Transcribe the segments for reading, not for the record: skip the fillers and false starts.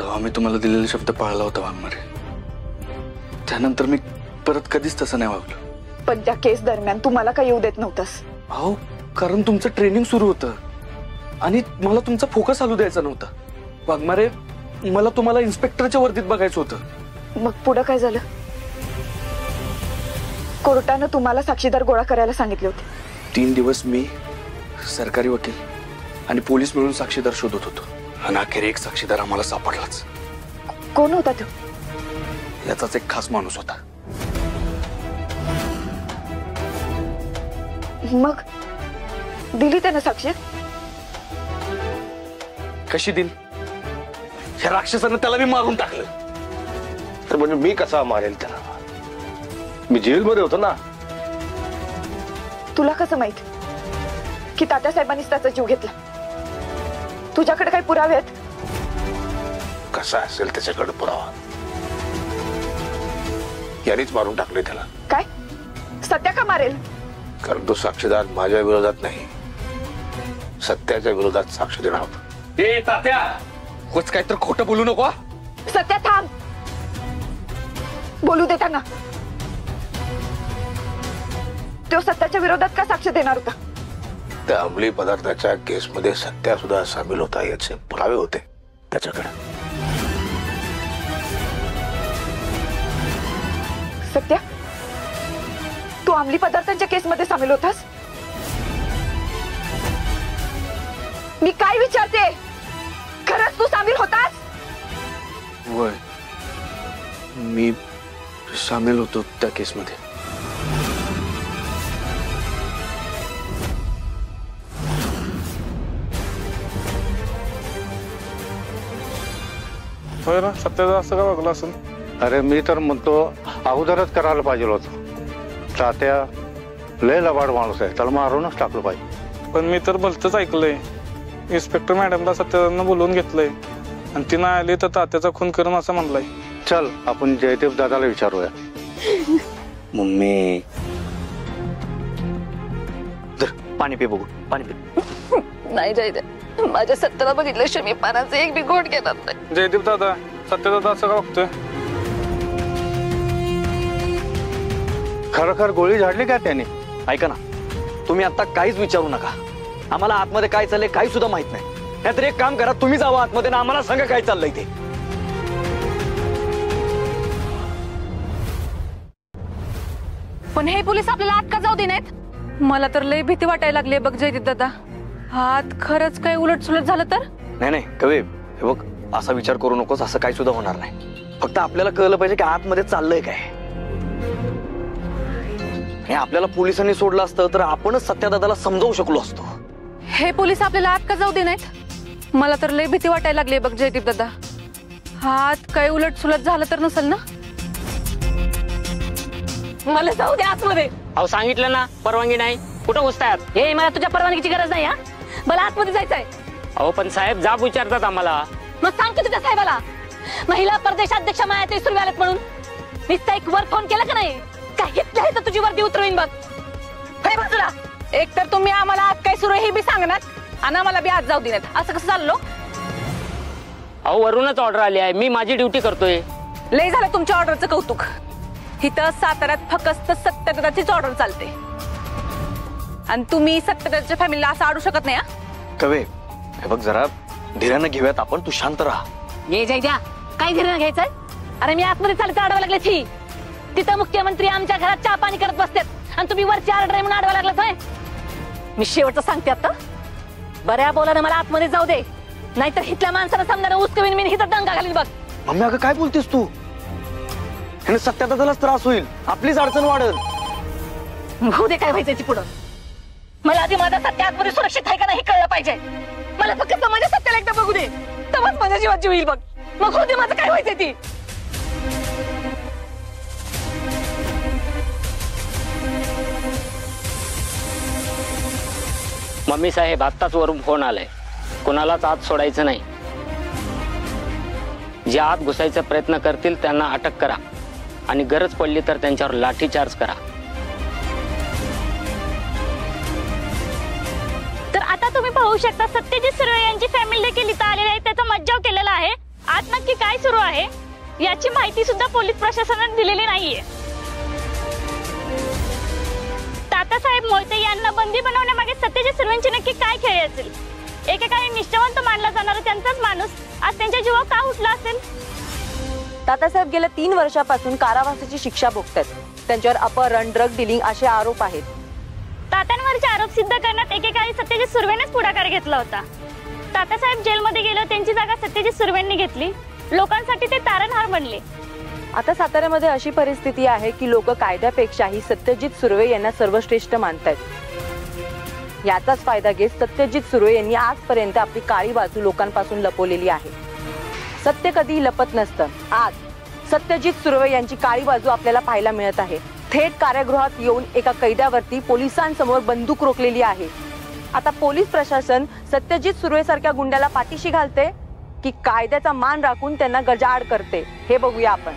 तेव्हा मी तुम्हाला दिलेला शब्द पाळला होता वाघमारे. त्यानंतर मी परत कधीच तसं नाही वागलो. पण त्या केस दरम्यान तू मला काही येऊ देत नव्हतास. अहो, कारण तुमचं ट्रेनिंग सुरू होतं आणि मला तुमचा फोकस हलू द्यायचा नव्हता. वाघमारे, मला तुम्हाला इन्स्पेक्टरच्या वर्दीत बघायचं होतं. मग पुढे काय झालं? कोर्टानं तुम्हाला साक्षीदार गोळा करायला सांगितले होते. 3 दिवस मी, सरकारी वकील आणि पोलीस मिळून साक्षीदार शोधत होतो आणि अखेर एक साक्षीदार आम्हाला सापडलाच. कोण होता तो? याचाच एक खास माणूस होता. मग दिली त्यानं साक्ष? कशी दिली? ह्या राक्षसानं त्याला मी मारून टाकलं. तर म्हणजे मी कसा मारेल त्याला? मी जेलमध्ये होतो ना. तुला कसं माहित की तात्यासाहेबांनीच त्याचा जीव घेतला? तुझ्याकडे काही पुरावे आहेत? कसा असेल त्याच्याकडे पुरावा? यानेच मारून टाकले त्याला. काय? सत्या का मारेल? कारण तो साक्षीदार माझ्या विरोधात नाही, सत्याच्या विरोधात साक्ष देणार होता. ए तात्या, उगाच काहीतरी खोटं बोलू नको. सत्या थांब, बोलू दे त्यांना. तो सत्याच्या विरोधात का साक्ष देणार होता? त्या अंमली पदार्थाच्या केसमध्ये सत्या सुद्धा सामील होता याचे पुरावे होते त्याच्याकडे. सत्या, तू अंमली पदार्थांच्या केसमध्ये सामील होतास? मी काय विचारते, खरंच तू सामील होतास? होय, मी सामील होतो त्या केसमध्ये. होय ना, सत्याचं असं का वागलं असेल? अरे मी तर म्हणतो अगोदरच करायला पाहिजे होतं. तात्या लय लबाड माणूस आहे, त्याला मारूनच टाकलं पाहिजे. पण मी तर भलतंच ऐकलंय, इन्स्पेक्टर मॅडमला सत्यानं बोलवून घेतलंय आणि ती नाही आली तर तात्याचा खून करून असं म्हणलंय. चल आपण जयदेव दादाला विचारूया. मम्मी पाणी पे, बघू पाणी पे. नाही जयदेव, माझ्या सत्याला बघितल्याशिवाय मी पाण्याचा एक बी घोट घेणार नाही. जयदेव दादा, सत्य दादा असं का वागतोय? खरोखर गोळी झाडली का त्याने? ऐका ना, तुम्ही आता काहीच विचारू नका. आम्हाला आतमध्ये काय चाललंय काही सुद्धा माहित नाही. नाहीतर एक काम करा, तुम्ही जावा आतमध्ये ना आम्हाला सांगा काय चाललंय ते. पण हे पोलीस आपल्याला आत का जाऊ दे नाहीत? मला तर लय भीती वाटायला लागली बघ जयदीप दादा. हात खरंच काही उलटसुलट झालं तर? नाही कवे, हे बघ असा विचार करू नकोस. असं काही सुद्धा होणार नाही. फक्त आपल्याला कळलं पाहिजे की आतमध्ये चाललंय काय. हे आपल्याला पोलिसांनी सोडलं असतं तर आपणच सत्यादादाला समजावू शकलो असतो. हे पोलीस आपल्याला आत का जाऊ दे नाहीत? मला तर लय भीती वाटायला लागली बघ जयदीप दादा. हात काही उलटसुलट झालं तर नसेल ना? मला जाऊ दे आतमध्ये. अहो सांगितलं ना, परवानगी नाही. कुठं घुसतायत? हे मला तुझ्या परवानगीची गरज नाही. हा, मला आतमध्ये जायचंय. अहो पण साहेब जाब विचारतात आम्हाला. मग सांग की तुझ्या साहेबाला, महिला प्रदेशाध्यक्ष माया सुरू आलेत म्हणून. नुसता एक वर फोन केला का नाही, काही तर तुझी वर्दी उतरवीन बघ. हे बाजूला, एक तर तुम्ही आम्हाला आज काय सुरू हे बी सांगणार आणि आम्हाला बी आज जाऊ देण्यात. असं कसं चाललो? अहो वरूनच ऑर्डर आली आहे, मी माझी ड्युटी करतोय. लय झालं तुमच्या ऑर्डरचं कौतुक. इथं साताऱ्यात फक्त सत्यदादाचीच ऑर्डर चालते आणि तुम्ही सत्यदादाच्या फॅमिलीला असं आडू शकत नाही. कवे, हे बघ जरा धीरानं घेऊयात आपण. तू शांत राहा. ये जय द्या, काय धीरानं घ्यायचंय? अरे मी आतमध्ये चालते आडवा लागले ती. तिथं मुख्यमंत्री आमच्या घरात चहा पाणी करत बसतात आणि तुम्ही वरची ऑर्डर आहे म्हणून आडवा लागलात होय. मी शेवटचं सांगते आता, बऱ्या बोलानं मला आतमध्ये जाऊ दे, नाहीतर हिथल्या माणसाला समजा उसकवीन मी हिथं दंगा घालीन बघ. मम्मी अगं काय बोलतेस तू? ह्याने सत्यादादालाच त्रास होईल, आपलीच अडचण वाढेल. होऊ दे काय व्हायचं ती पुढं. मला आधी माझा सत्य आतमध्ये सुरक्षित आहे का नाही कळलं पाहिजे. मला फक्त माझ्या सत्याला एकदा बघू दे, तेव्हाच माझ्या जीवाची होईल बघ. मग होऊ दे माझं काय व्हायचंय ती. मम्मी साहेब आत्ताच वरून फोन आलाय, कोणालाच आत सोडायचं नाही. जे आत घुसायचा प्रयत्न करतील त्यांना अटक करा आणि गरज पडली तर त्यांच्यावर लाठीचार्ज करा. तर आता तुम्ही पाहू शकता सत्यजित सुर्वे यांची फॅमिली देखील इथं आलेली आहे. त्याचा मज्जाव केलेला आहे आत नक्की काय सुरू आहे याची माहिती सुद्धा पोलीस प्रशासनाने दिलेली नाहीये. तात्यासाहेब मोहिते यांना बंदी बनवण्यामागे सत्यजित सुर्वेंची नक्की काय खेळ असेल? एकेकाळी निष्ठावंत मानला जाणारा त्यांचाच माणूस आज त्यांच्या जीवावर का उठला असेल? तात्यासाहेब गेल्या 3 वर्षापासून कारावासाची शिक्षा भोगतात. त्यांच्यावर अपहरण, ड्रग डिलिंग असे आरोप आहेत. तात्यांवरचे आरोप सिद्ध करण्यात एकेकाळी सत्यजित सुर्वेनेच पुढाकार घेतला होता. तात्यासाहेब जेलमध्ये गेले, त्यांची जागा सत्यजित सुर्वेंनी घेतली. लोकांसाठी ते तारणहार बनले. आता साताऱ्यामध्ये अशी परिस्थिती आहे की लोक कायद्यापेक्षाही सत्यजित सुर्वे यांना सर्वश्रेष्ठ मानतात. याचाच फायदा घेत सत्यजित सुर्वे यांनी आजपर्यंत आपली काळी बाजू लोकांपासून लपवलेली आहे. सत्य कधी लपत नसतं. आज सत्यजित सुर्वे यांची काळी बाजू आपल्याला पाहायला मिळत आहे. थेट कारागृहात येऊन एका कैद्यावरती पोलिसांसमोर बंदूक रोखलेली आहे. आता पोलीस प्रशासन सत्यजित सुर्वे सारख्या गुंड्याला पाठीशी घालते की कायद्याचा मान राखून त्यांना गजाआड करते, हे बघूया आपण.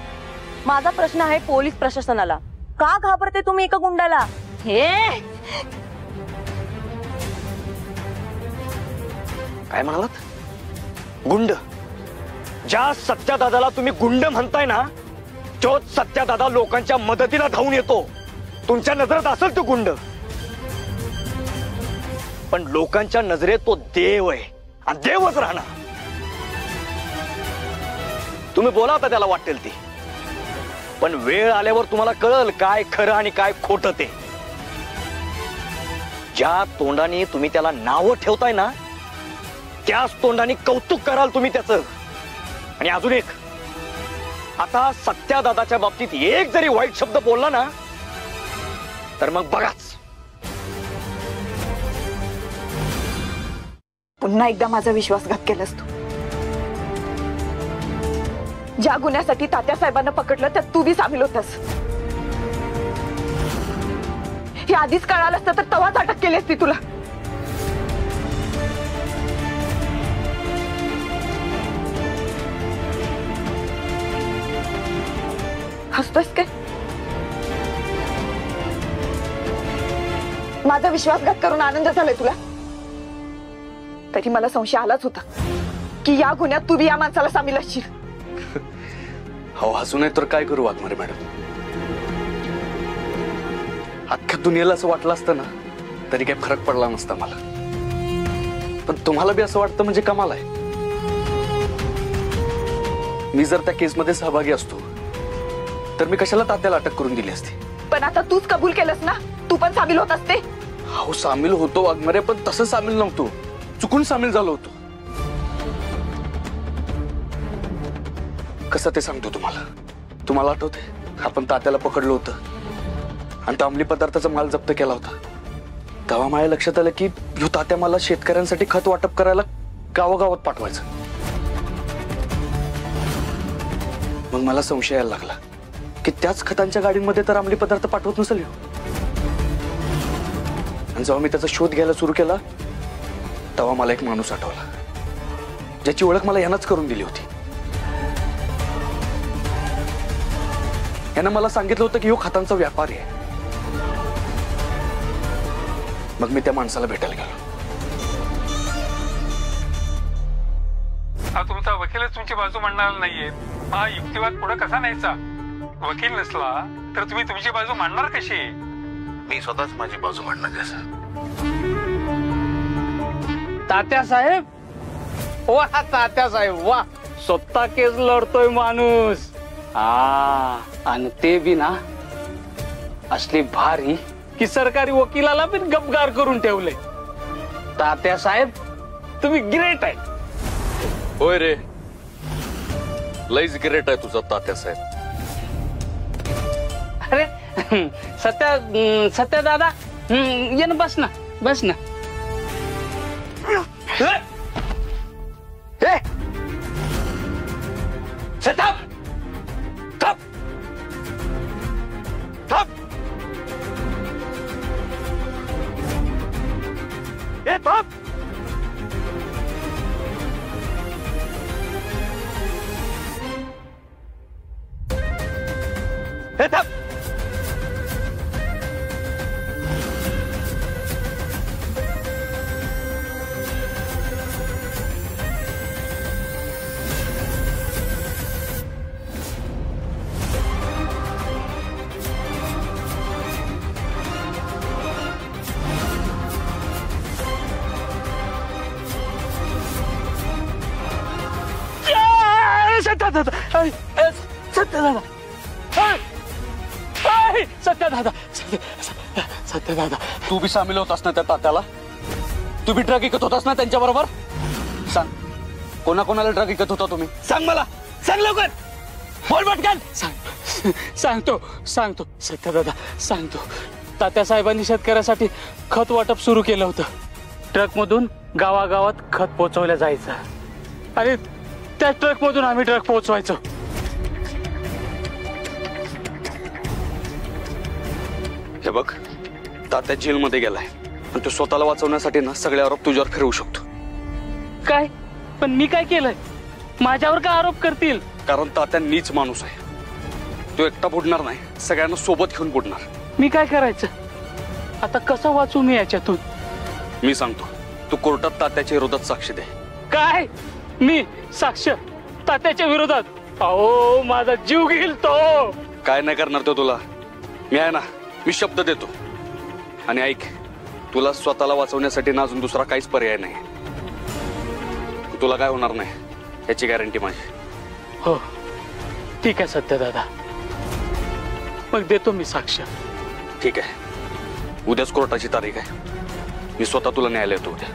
माझा प्रश्न आहे पोलीस प्रशासनाला, का घाबरते तुम्ही एका गुंडाला? हे काय म्हणालात? गुंड? ज्या सत्यादादाला तुम्ही गुंड म्हणताय ना, तोच सत्यादादा लोकांच्या मदतीला धावून येतो. तुमच्या नजरेत असेल तो गुंड, पण लोकांच्या नजरेत तो देव आहे आणि देवच राहणार. तुम्ही बोला आता त्याला वाटेल ती, पण वेळ आल्यावर तुम्हाला कळल काय खरं आणि काय खोटं ते. ज्या तोंडाने तुम्ही त्याला नावं ठेवताय ना, त्याच तोंडाने कौतुक कराल तुम्ही त्याचं. आणि अजून एक, आता सत्यादादाच्या बाबतीत एक जरी वाईट शब्द बोलला ना, तर मग बघाच. पुन्हा एकदा माझा विश्वासघात केलास तू. ज्या गुन्ह्यासाठी तात्यासाहेबांना पकडलं त्यात तू बी सामील होतास. हे आधीच कळालं असतं तर तवाच अटक केली असती तुला. हसतोस काय? माझा विश्वासघात करून आनंद झालाय तुला? तरी मला संशय आलाच होता की या गुन्ह्यात तू बी या माणसाला सामील असशील. हो, हसू नाही तर काय करू वाघमारे मॅडम. अख्ख्या दुनियेला असं वाटलं असतं ना तरी काही फरक पडला नसता मला. पण तुम्हाला बी असं वाटतं म्हणजे कमाल आहे. मी जर त्या केसमध्ये सहभागी असतो तर मी कशाला तात्याला अटक करून दिली असती. पण आता तूच कबूल केलंस ना, तू पण सामील होत असते. हो, सामील होतो वाघमारे, पण तसं सामील नव्हतो, चुकून सामील झालो होतो. कसं ते सांगतो तुम्हाला. तुम्हाला आठवते आपण तात्याला पकडलं होतं आणि त्या अंमली पदार्थाचा माल जप्त केला होता. तेव्हा माझ्या लक्षात आलं की ह्यो तात्या मला शेतकऱ्यांसाठी खत वाटप करायला गावागावात पाठवायचं. मग मला संशय यायला लागला की त्याच खतांच्या गाडीमध्ये तर अंमली पदार्थ पाठवत नसेल ह्यो. आणि जेव्हा मी त्याचा शोध घ्यायला सुरू केला तेव्हा मला एक माणूस आठवला ज्याची ओळख मला यानंच करून दिली होती. यानं मला सांगितलं होतं की ह्यो खतांचा व्यापारी आहे. मग मी त्या माणसाला भेटायला गेलो. तुमचा वकीलच तुमची बाजू मांडणार नाहीये. हा युक्तिवाद पुढे कसा न्यायचा? वकील नसला तर तुम्ही तुमची बाजू मांडणार कशी? मी स्वतःच माझी बाजू मांडणार कसं? तात्यासाहेब, वा तात्यासाहेब वा, स्वतः केस लढतोय माणूस. हा, आणि ते बी ना असली भारी की सरकारी वकिलाला पण गपगार करून ठेवले. तात्यासाहेब तुम्ही ग्रेट आहे. होय रे, लईच ग्रेट आहे तुझा तात्यासाहेब. अरे सत्या दादा, ये ना, बस ना, बस ना. सत्या दादा सत्या दादा सत्या दादा सत्या दादा तू बी सामील होतास ना त्या तात्याला? तू बी ड्रग विकत होतास ना त्यांच्या बरोबर? सांग, कोणाकोणाला ड्रग विकत होता तुम्ही? सांग मला, सांग लवकर, बोल पटकन. सांगतो सत्या दादा सांगतो. तात्या साहेबांनी शेतकऱ्यासाठी खत वाटप सुरू केलं होतं. ट्रक मधून गावागावात खत पोहोचवलं जायचं आणि त्या ट्रक मधून आम्ही ट्रक पोहोचवायचो. हे बघ, तात्या जेलमध्ये गेलाय पण तो स्वतःला वाचवण्यासाठी ना सगळे आरोप तुझ्यावर फिरवू शकतो. काय? पण मी काय केलंय? माझ्यावर का आरोप करतील? कारण तात्या नीच माणूस आहे. तो एकटा बुडणार नाही, सगळ्यांना सोबत घेऊन बुडणार. मी काय करायचं आता? कसं वाचू मी याच्यातून? मी सांगतो, तू कोर्टात तात्याच्या विरोधात साक्ष दे. काय? मी साक्ष तात्याच्या विरोधात? अहो, माझा जीव घेईल तो. काय नाही करणार तो तुला. मी आहे ना, मी शब्द देतो. आणि ऐक, तुला स्वतःला वाचवण्यासाठी ना अजून दुसरा काहीच पर्याय नाही. तुला काय होणार नाही याची गॅरंटी माझी. हो ठीक आहे सत्या दादा, मग देतो मी साक्ष. ठीक आहे, उद्याच कोर्टाची तारीख आहे. मी स्वतः तुला न्यायाला येतो उद्या.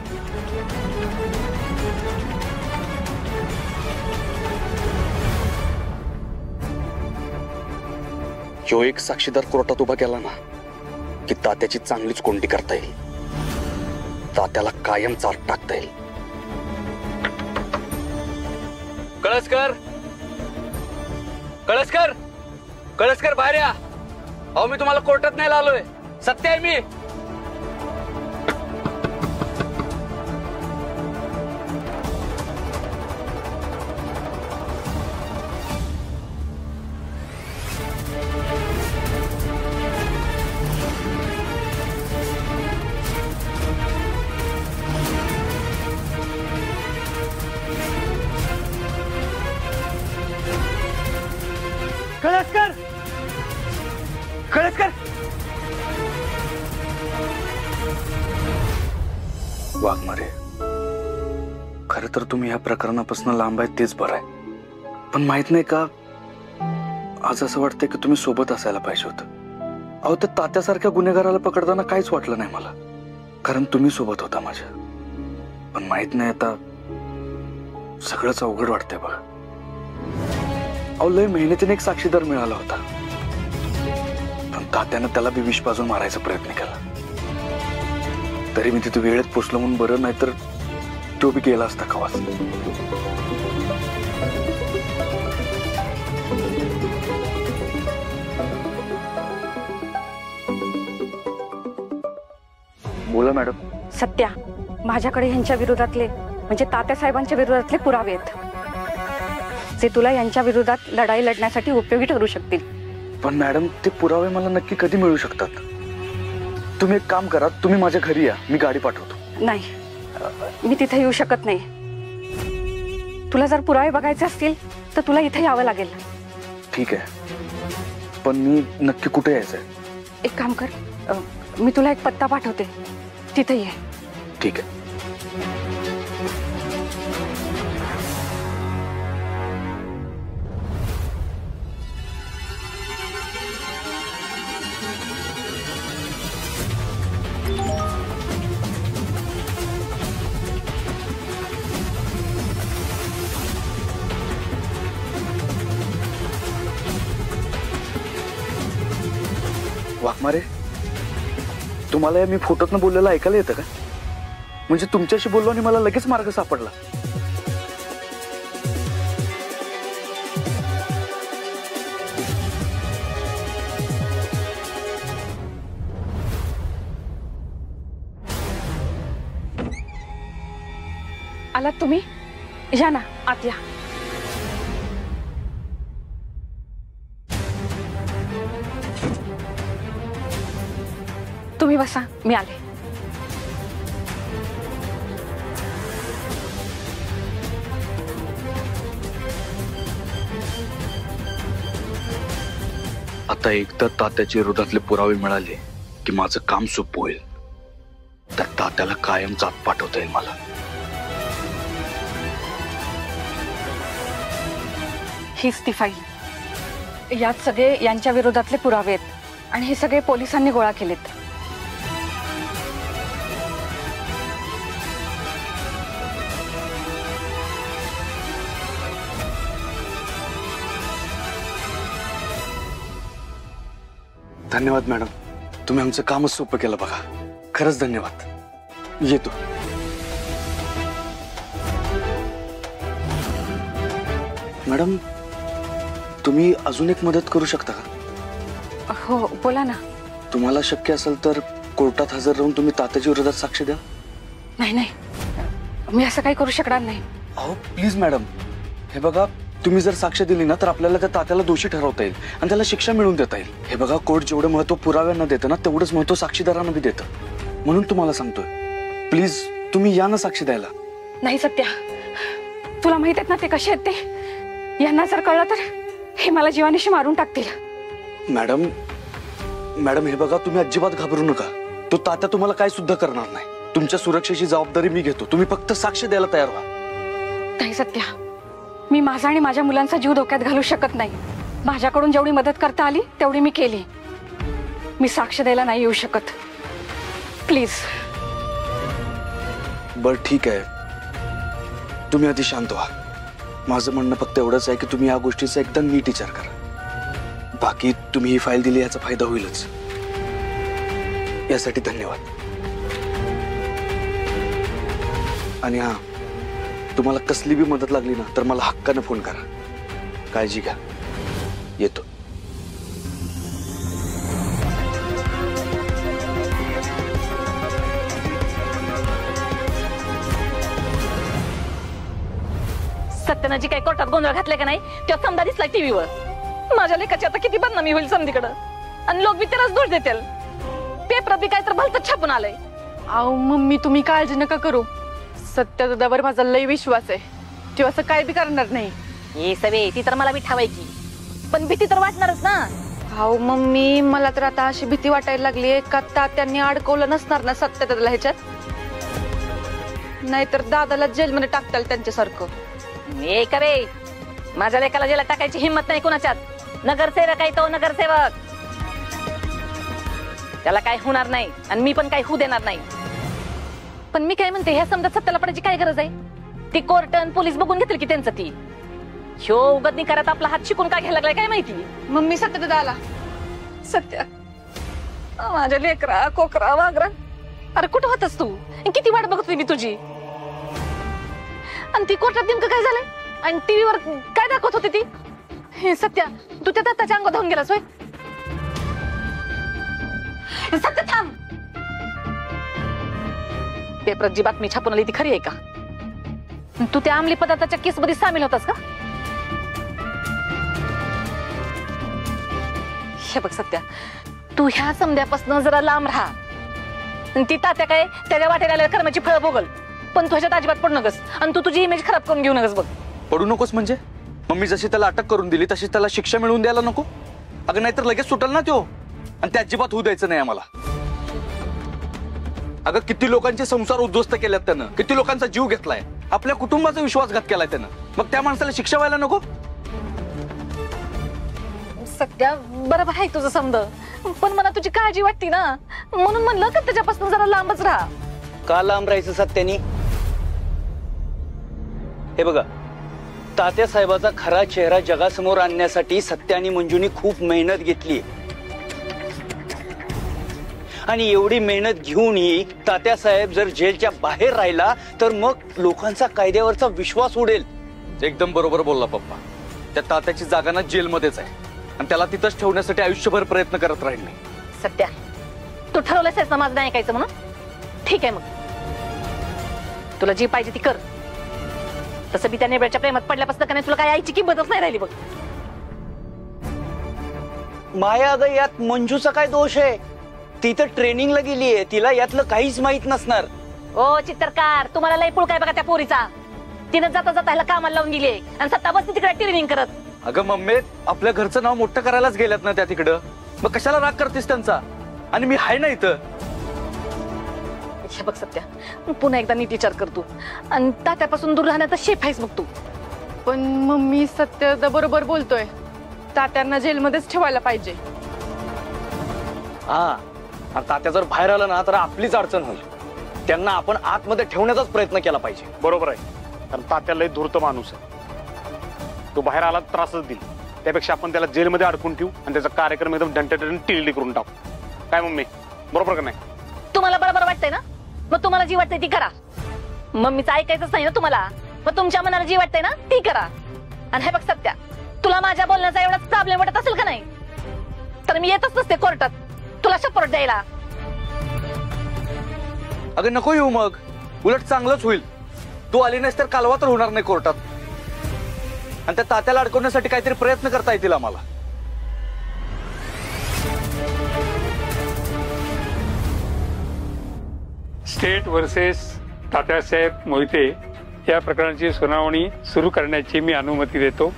ह्यो एक साक्षीदार कोर्टात उभा केला ना की तात्याची चांगलीच कोंडी करता येईल. तात्याला कायम चार टाकता येईल. कळसकर, कळसकर, कळसकर बाहेर या. अहो, मी तुम्हाला कोर्टात न्यायला आलोय. सत्य आहे मी. कळसकर, कळसकर. वाघमारे, खर तर तुम्ही या प्रकरणापासून लांब आहे तेच बरं आहे. पण माहित नाही का, आज असं वाटतंय की तुम्ही सोबत असायला पाहिजे होतं. अहो, त्या तात्यासारख्या गुन्हेगाराला पकडताना काहीच वाटलं नाही मला, कारण तुम्ही सोबत होता माझ्या. पण माहित नाही, आता सगळंच अवघड वाटतंय बघा. अहो, लय मेहनतीने एक साक्षीदार मिळाला होता, पण तात्यानं त्याला बी विष पाजून मारायचा प्रयत्न केला. तरी मी तिथे वेळेत पोचलो म्हणून बरं, नाहीतर तो बी गेला असता कवाच. बोला मॅडम. सत्या, माझ्याकडे यांच्या विरोधातले म्हणजे तात्यासाहेबांच्या विरोधातले पुरावे आहेत जे तुला यांच्या विरोधात लढाई लढण्यासाठी उपयोगी ठरू शकतील. पण मॅडम, ते पुरावे मला नक्की कधी मिळू शकतात? तुम्ही एक काम करा, तुम्ही माझ्या घरी या, मी गाडी पाठवतो. नाही, मी तिथे येऊ शकत नाही. तुला जर पुरावे बघायचे असतील तर तुला इथे यावं लागेल. ठीक आहे, पण मी नक्की कुठे यायचंय? एक काम कर, मी तुला एक पत्ता पाठवते, तिथे ये. ठीक आहे. वाघमारे, तुम्हाला या मी फोटोतनं बोललेलं ऐकायला येतं का? म्हणजे तुमच्याशी बोललो आणि मला लगेच मार्ग सापडला. आलात तुम्ही? या ना, आत या. तुम्ही बसा, मी आले. आता एकदा तात्याच्या विरोधातले पुरावे मिळाले की माझं काम सोपं होईल. तर तात्याला कायम जात पाठवता येईल मला. हीच ती फाईल. यात सगळे यांच्या विरोधातले पुरावे आहेत आणि हे सगळे पोलिसांनी गोळा केलेत. धन्यवाद मॅडम, तुम्ही आमचं कामच सोपं केलं बघा. खरंच धन्यवाद. येतो. मॅडम, तुम्ही अजून एक मदत करू शकता का? हो बोला ना. तुम्हाला शक्य असेल तर कोर्टात हजर राहून तुम्ही तात्याच्या विरोधात साक्ष द्या. नाही नाही, मी असं काही करू शकणार नाही. अहो प्लीज मॅडम, हे बघा, तुम्ही जर साक्ष दिली ना तर आपल्याला त्या तात्याला दोषी ठरवता येईल आणि त्याला शिक्षा मिळवून देता येईल. हे बघा, कोर्ट जेवढं महत्व पुराव्यांना देतं ना तेवढंच महत्व साक्षीदारांना बी देतं. म्हणून तुम्हाला सांगतोय, प्लीज तुम्ही या ना साक्ष द्यायला. नाही सत्या, तुला माहित आहेत ना ते कसे आहेत ते. यांना जर कळलं तर हे मला जीवानिशी मारून टाकतील. मॅडम मॅडम हे बघा, तुम्ही अजिबात घाबरू नका. तो तात्या तुम्हाला काय सुद्धा करणार नाही. तुमच्या सुरक्षेची जबाबदारी मी घेतो. तुम्ही फक्त साक्ष द्यायला तयार व्हा. नाही सत्या, मी माझा आणि माझ्या मुलांचा जीव धोक्यात घालू शकत नाही. माझ्याकडून जेवढी मदत करता आली तेवढी मी केली. मी साक्ष द्यायला नाही येऊ शकत. प्लीज. बर ठीक आहे, तुम्ही आधी शांत व्हा. माझं म्हणणं फक्त एवढंच आहे की तुम्ही या गोष्टीचा एकदम नीट विचार करा. बाकी तुम्ही ही फाईल दिली याचा फायदा होईलच. यासाठी धन्यवाद. आणि हा, तुम्हाला कसली बी मदत लागली ना तर मला हक्काने फोन करा. काळजी घ्या. येतो. सत्यानं जी काही कोर्टात गोंधळ घातले का नाही तेव्हा समजा दिसला टीव्हीवर. माझ्या लेखाची आता किती बदनामी होईल समधीकडं, आणि लोक बी त्यालाच दोष देतील. पेपरात बी काय तर भलतंच छापून आलंय. अहो मम्मी, तुम्ही काळजी नका करू. सत्या दादावर माझा लय विश्वास आहे. तो असं काय बी करणार नाही. हे सवे ती तर मला बी ठावायची, पण भीती तर वाटणारच ना. अहो मम्मी, मला तर आता अशी भीती वाटायला लागली का तात्यांनी अडकवलं नसणार ना सत्या दादाला ह्याच्यात. नाहीतर दादाला जेलमध्ये टाकताल त्यांच्यासारखं. मी करे माझ्या लेकाला जेला टाकायची हिंमत नाही कोणाच्यात. नगरसेवक आहे तो नगरसेवक. त्याला काय होणार नाही आणि मी पण काही होऊ देणार नाही. पण मी काय म्हणते, ह्या समजा सत्याला पडायची काय गरज आहे? ती कोर्ट आणि पोलीस बघून घेतील की त्यांचं ती. ह्यो उगदनी करत आपला हात शिकून काय घ्यायला लागलाय काय माहिती. मम्मी, सत्या दादा आला. सत्या, माझ्या लेकरा कोकरा वागरा, अरे कुठं होतस तू? किती वाट बघतोय मी तुझी. आणि ती कोर्टात नेमकं काय झालंय? आणि टीव्हीवर काय दाखवत होती ती? हे सत्या, तू त्या दत्ताच्या अंगात धावून गेलास होय? सत्य थांब. पेपरात जी बातमी छापून आली ती खरी आहे का? तू त्या अंमली पदार्थाच्या केस मध्ये सामील होतास का? हे बघ सत्या, तू ह्या समध्यापासून जरा लांब राहा. ती तात्या काय त्याच्या वाटेला आलेल्या कर्माची फळं भोगल, पण तू ह्याच्यात अजिबात पडू नकस. आणि तू तुझी इमेज खराब करून घेऊ नकस. बघ, पडू नकोस म्हणजे? मम्मी जशी त्याला अटक करून दिली तशी त्याला शिक्षा मिळवून द्यायला नको? अगं नाहीतर लगेच सुटल ना तो. आणि त्या अजिबात होऊ द्यायचं नाही आम्हाला. अगं किती लोकांचे संसार उद्ध्वस्त केल्यात त्यानं, किती लोकांचा जीव घेतलाय, आपल्या कुटुंबाचा विश्वासघात केलाय त्यानं. मग त्या माणसाला शिक्षा व्हायला नको? सत्या बरोबर आहे तुझं समज, पण मला तुझी काळजी वाटती ना, म्हणून म्हणलं का त्याच्यापासून जरा लांबच राहा. का लांब राहायचं सत्यानी? हे बघा, तात्या साहेबाचा खरा चेहरा जगासमोर आणण्यासाठी सत्या आणि मंजूनी खूप मेहनत घेतली. आणि एवढी मेहनत घेऊनही तात्या साहेब जर जेलच्या बाहेर राहिला तर मग लोकांचा कायद्यावरचा विश्वास उडेल. एकदम बरोबर बोलला पप्पा. त्या तात्याची जागा ना जेलमध्येच आहे आणि त्याला तिथंच ठेवण्यासाठी आयुष्यभर प्रयत्न करत राहील मी. सत्या, तू ठरवलंस ना माझं नाही ऐकायचं म्हणून? ठीक आहे, मग तुला जी पाहिजे ती कर. तसं बी त्या नेबळ्याच्या प्रेमात पडल्यापासून का नाही तुला काय आईची किंमतच नाही राहिली. बघ माया, अगं यात मंजूचा काय दोष आहे? ती तर ट्रेनिंगला गेलीये, तिला यातलं काहीच माहित नसणार. ओ चित्रकार, तुम्हाला लय पुळ काय बघा त्या पोरीचा. तिनं जाता जाता ह्याला कामाला लावून गेली आणि सत्ता बस तिकडे ट्रेनिंग करत. अगं मम्मी, आपल्या घरचं नाव मोठं करायलाच गेल्यात ना त्या तिकडं. मग कशाला राग करतेस त्यांचा? आणि मी आहे ना इथं. हे बघ सत्या, पुन्हा एकदा नीट विचार कर तू. आणि तात्यापासून दूर राहण्याचा शेप आहेस बघ तू. पण मम्मी सत्य बरोबर बोलतोय, तात्यांना जेलमध्येच ठेवायला पाहिजे. हा, आणि तात्या जर बाहेर आलं ना तर आपलीच अडचण होईल. त्यांना आपण आतमध्ये ठेवण्याचाच प्रयत्न केला पाहिजे. बरोबर आहे, कारण तात्या लय धूर्त माणूस आहे. तो बाहेर आला त्रासच देईल. त्यापेक्षा आपण त्याला जेलमध्ये अडकून ठेवू आणि त्याचा कार्यक्रम एकदम डंटन टिल्डी करून टाकू. काय मम्मी, बरोबर का नाही? तुम्हाला बरोबर वाटतंय ना, मग तुम्हाला जी वाटतंय ती करा. मम्मीचं ऐकायचंच नाही ना तुम्हाला, मग तुमच्या मनाला जी वाटतंय ना ती करा. आणि हे बघ सत्या, तुला माझ्या बोलण्याचा एवढाच प्रॉब्लेम वाटत असेल का नाही, तर मी येतच नसते कोर्टात तुला सपोर्ट द्यायला. अगं नको येऊ, मग उलट चांगलंच होईल. तू आली नाहीस तर कालवा तर होणार नाही कोर्टात, आणि त्या तात्याला अडकवण्यासाठी काहीतरी प्रयत्न करता येतील आम्हाला. स्टेट वर्सेस तात्यासाहेब मोहिते या प्रकरणाची सुनावणी सुरू करण्याची मी अनुमती देतो.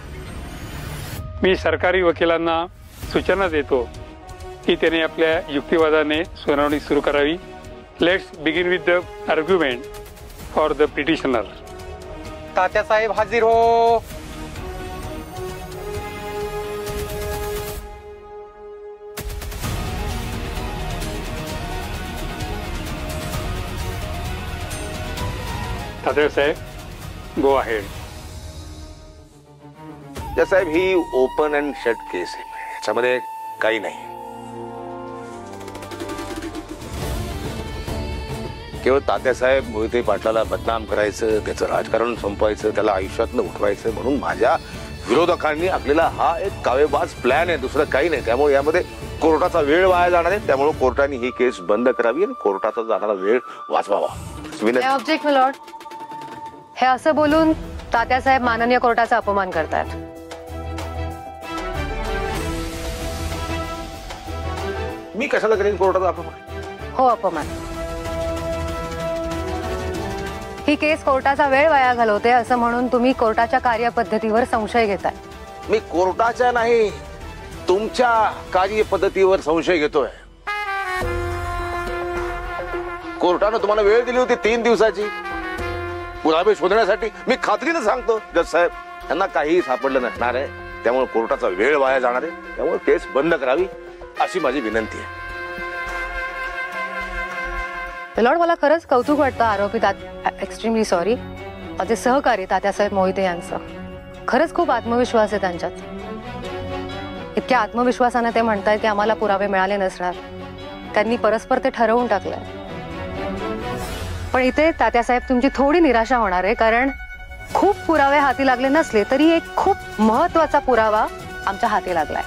मी सरकारी वकिलांना सूचना देतो की त्यांनी आपल्या युक्तिवादाने सुनावणी सुरू करावी. Let's begin with the argument for the petitioner. Tatyasaheb हाजीर हो. Tatyasaheb go ahead. साहेब, ही ओपन अँड शट केस आहे, याच्यामध्ये काही नाही. केवळ तात्यासाहेब मोहिते पाटलाला बदनाम करायचं, त्याचं राजकारण संपवायचं, त्याला आयुष्यातनं उठवायचं म्हणून माझ्या विरोधकांनी आखलेला हा एक कावेबाज प्लॅन आहे, दुसरं काही नाही. त्यामुळे यामध्ये कोर्टाचा वेळ वाया जाणार आहे. त्यामुळे कोर्टाने ही केस बंद करावी आणि कोर्टाचा जाणारा वेळ वाचवावा. ऑब्जेक्ट लॉर्ड, हे असं बोलून तात्यासाहेब माननीय कोर्टाचा अपमान करतात. मी कशाला करेन कोर्टाचा अपमान? हो, अपमान. ही केस कोर्टाचा वेळ वाया घालवते असं म्हणून तुम्ही कोर्टाच्या कार्यपद्धतीवर संशय घेताय. मी कोर्टाच्या नाही, तुमच्या कार्यपद्धतीवर संशय घेतोय. कोर्टानं तुम्हाला वेळ दिली होती 3 दिवसाची पुरावे शोधण्यासाठी. मी खात्रीनं सांगतो जज साहेब, त्यांना काहीही सापडलं नसणार आहे. त्यामुळे कोर्टाचा वेळ वाया जाणार आहे. त्यामुळे केस बंद करावी अशी माझी विनंती आहे. लॉर्ड, मला खरंच कौतुक वाटतं आरोपी एक्स्ट्रीमली सॉरी माझे सहकारी तात्यासाहेब मोहिते यांचं. खरंच खूप आत्मविश्वास आहे त्यांच्यात. इतक्या आत्मविश्वासाने ते म्हणतायत की आम्हाला पुरावे मिळाले नसणार. त्यांनी परस्पर ते ठरवून टाकलंय. पण इथे तात्यासाहेब तुमची थोडी निराशा होणार आहे, कारण खूप पुरावे हाती लागले नसले तरी एक खूप महत्वाचा पुरावा आमच्या हाती लागलाय.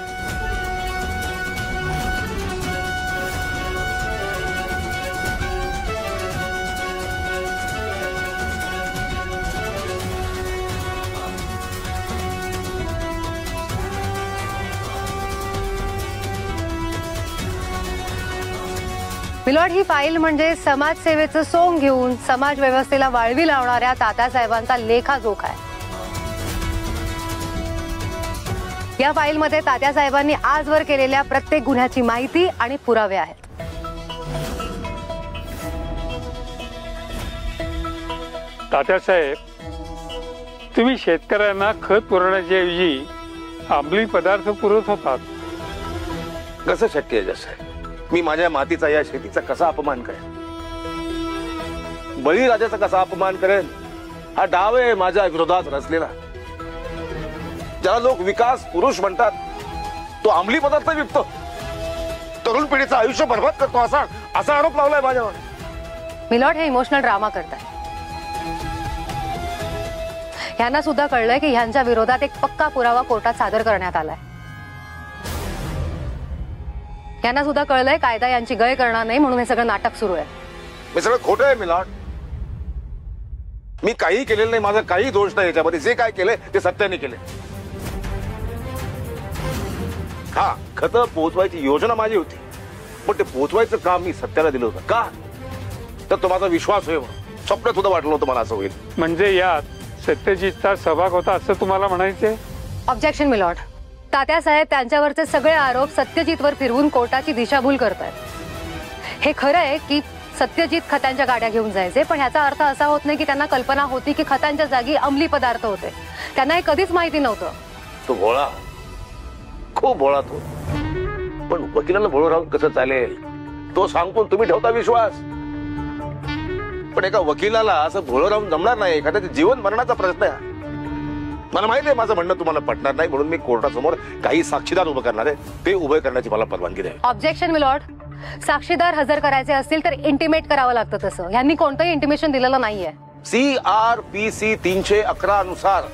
मिलॉर्ड, ही फाईल म्हणजे समाजसेवेचं सोंग घेऊन समाज व्यवस्थेला वाळवी लावणाऱ्या तात्यासाहेबांचा लेखाजोखा आहे. या फाईलमध्ये तात्यासाहेबांनी आजवर केलेल्या प्रत्येक गुन्ह्याची माहिती आणि पुरावे आहेत. तात्यासाहेब, तुम्ही शेतकऱ्यांना खत पुरवण्याच्या ऐवजी अंमली पदार्थ पुरवत होतात. कसं शक्य आहे जज साहेब? मी माझ्या मातीचा, या शेतीचा कसा अपमान करेन? बळीराजाचा कसा अपमान करेन? हा डाव आहे माझ्या विरोधात रचलेला. ज्याला लोक विकास पुरुष म्हणतात, तो अंमली पदार्थ विकतो, तरुण पिढीचं आयुष्य बरबाद करतो, असा आरोप लावलाय माझ्यावर. मिलॉर्ड, हे इमोशनल ड्रामा करताय. ह्यांना सुद्धा कळलंय की ह्यांच्या विरोधात एक पक्का पुरावा कोर्टात सादर करण्यात आलाय. यांना सुद्धा कळलंय कायदा यांची गय करणार नाही, म्हणून हे सगळं नाटक सुरू आहे. हे सगळं खोटं आहे मिलॉर्ड. मी काही केलेलं नाही, माझा काही दोष नाही याच्यामध्ये. जे काय केलंय ते सत्याने केले. हा, खतं पोहोचवायची योजना माझी होती, पण ते पोहोचवायचं काम मी सत्याला दिलं होतं. का? तर तो माझा विश्वास होईल. स्वप्नात सुद्धा वाटलं होतं मला असं होईल. म्हणजे यात सत्यजितचा सहभाग होता असं तुम्हाला म्हणायचंय? Objection milord. तात्यासाहेब त्यांच्यावरचे सगळे आरोप सत्यजितवर फिरवून कोर्टाची दिशाभूल करतात. हे खरं आहे की सत्यजित खतांच्या गाड्या घेऊन जायचे, पण ह्याचा अर्थ असा होत नाही की त्यांना कल्पना होती की खतांच्या जागी अंमली पदार्थ होते. त्यांना हे कधीच माहिती नव्हतं. तो भोळा, खूप भोळा तो. पण वकिलाला भोळं राहून कसं चालेल? तो सांगतो तुम्ही ठेवता विश्वास. पण एका वकिलाला असं भोळं राहून जमणार नाही. एखाद्याच्या जीवन मरणाचा प्रश्न आहे. मला माहिती आहे माझं म्हणणं तुम्हाला पटणार नाही, म्हणून मी कोर्टासमोर काही साक्षीदार उभं करणार आहे. ते उभे करण्याची मला परवानगी द्यावी. Objection my lord. साक्षीदार हजर करायचे असतील तर इंटिमेट करावं लागतं. तसं यांनी कोणतंही इंटिमेशन दिलेलं नाहीये. CRPC 311 अनुसार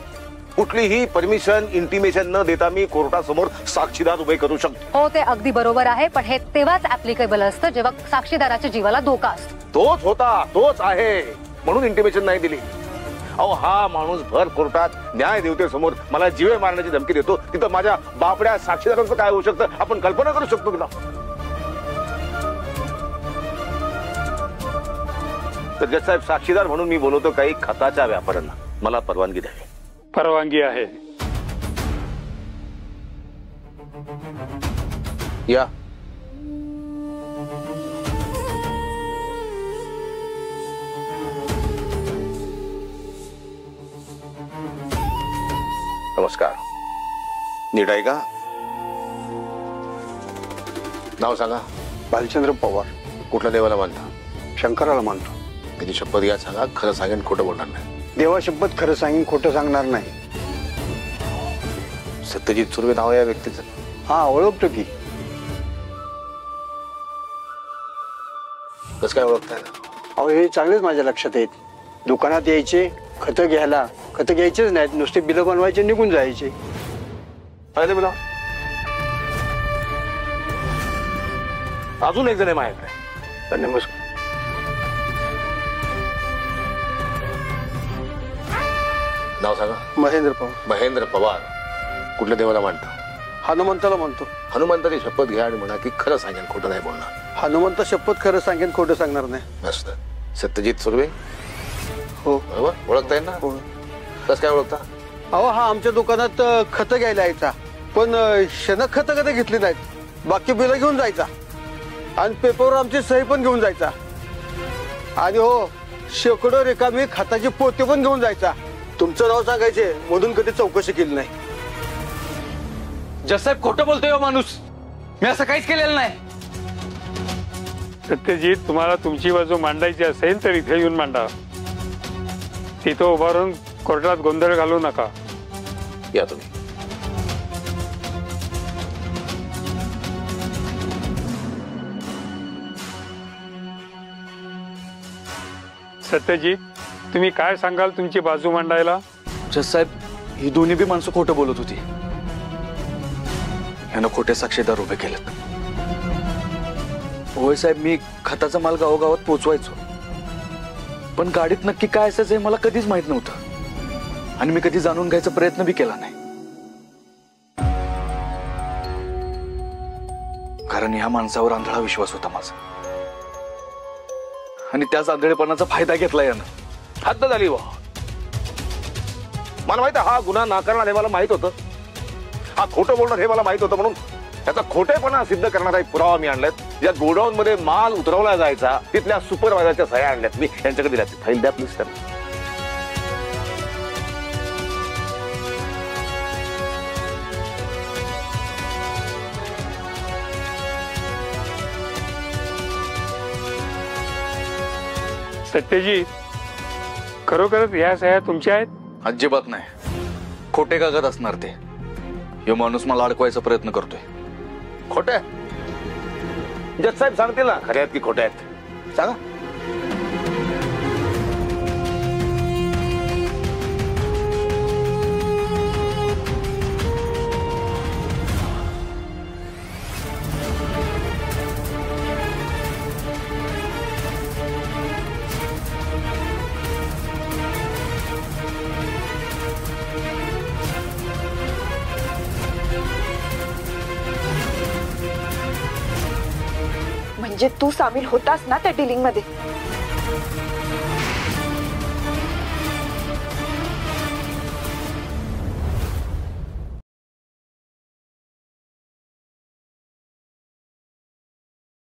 कुठलीही परमिशन इंटिमेशन न देता मी कोर्टासमोर साक्षीदार उभे करू शकतो. हो, ते अगदी बरोबर आहे, पण हे तेव्हाच ऍप्लिकेबल असतं जेव्हा साक्षीदाराच्या जीवाला धोका असतो. तोच होता, तोच आहे, म्हणून इंटिमेशन नाही दिली. अहो, हा माणूस भर कोर्टात न्यायदेवतेसमोर मला जीवे मारण्याची धमकी देतो. तिथं माझ्या बापड्या साक्षीदारांचं काय होऊ शकतं आपण कल्पना करू शकतो तुला? तर जज साहेब, साक्षीदार म्हणून मी बोलवतो काही खताच्या व्यापाऱ्यांना. मला परवानगी द्यावी. परवानगी आहे. या. नमस्कार. नीट आहे का? नाव सांगा. भालचंद्र पवार. कुठल्या देवाला मानता? शंकराला मानतो. त्याची शपथ घ्या. सांगा खरं सांगेन, खोटं बोलणार नाही. देवा शपथ खरं सांगेन, खोटं सांगणार नाही. सत्यजित सुर्वे नाव आहे या व्यक्तीचं? हा, ओळखतो की. कसं काय ओळखताय? अहो, हे चांगलेच माझ्या लक्षात आहेत. दुकानात यायचे, खतं घ्यायला. खतं घ्यायचेच नाहीत, नुसते बिलं बनवायचे, निघून जायचे. बोला. अजून एक जण आहे माझ्याकडे. नमस्कार. नाव सांगा. महेंद्र पवार. महेंद्र पवार. कुठल्या देवाला मानता? हनुमंताला म्हणतो. हनुमंताची शपथ घ्या आणि म्हणा की खरं सांगेन, खोटं नाही बोलणार. हनुमंत शपथ खरं सांगेन, खोटं सांगणार नाही. मस्त. सत्यजित सुर्वे? हो. बरोबर ओळखताय ना? कसं काय ओळखता? अहो, हा आमच्या दुकानात खतं घ्यायला यायचा, पण शनक खतं कधी घेतली नाहीत. बाकी बिलं घेऊन जायचा आणि पेपरवर आमची सही पण घेऊन जायचा. आणि हो, शेकडो रिकामी खताची पोती पण घेऊन जायचा. तुमचं नाव सांगायचे मधून कधी चौकशी केली नाही. जज साहेब, खोटं बोलतोय हो माणूस. मी असं काहीच केलेलं नाही. सत्यजित, तुम्हाला तुमची बाजू मांडायची असेल तर इथे येऊन मांडा. तिथं उभा राहून कोर्टात गोंधळ घालू नका. या तुम्ही. सत्यजित, तुम्ही काय सांगाल तुमची बाजू मांडायला? जज साहेब, ही दोन्ही बी माणसं खोटं बोलत होती. यानं खोटे साक्षीदार उभे केलेत. होय साहेब, मी खताचा माल गावोगावात पोचवायचो, पण गाडीत नक्की काय असायचं हे मला कधीच माहित नव्हतं आणि मी कधी जाणून घ्यायचा प्रयत्न बी केला नाही. कारण ह्या माणसावर आंधळा विश्वास होता माझा आणि त्याच आंधळेपणाचा फायदा घेतला यानं. हद्द झाली वा. मला माहित आहे हा गुन्हा नाकारणार हे मला माहित होतं. हा खोटं बोलणार हे मला माहित होतं, म्हणून त्याचा खोटेपणा सिद्ध करणारा एक पुरावा मी आणलाय. या गोडाऊन मध्ये माल उतरवला जायचा तिथल्या सुपरवायझरच्या सह्या आणल्यात मी. यांच्याकडे दिल्या. फाईल द्या प्लीज. तर सत्यजित, खरोखरच या सह्या तुमच्या आहेत? अजिबात नाही. खोटे कागद असणार ते. यो माणूस मला अडकवायचा प्रयत्न करतोय. खोटे? जज साहेब सांगतील ना खऱ्या आहेत की खोट्या आहेत. सांगा. म्हणजे तू सामील होतास ना त्या डीलिंग मध्ये?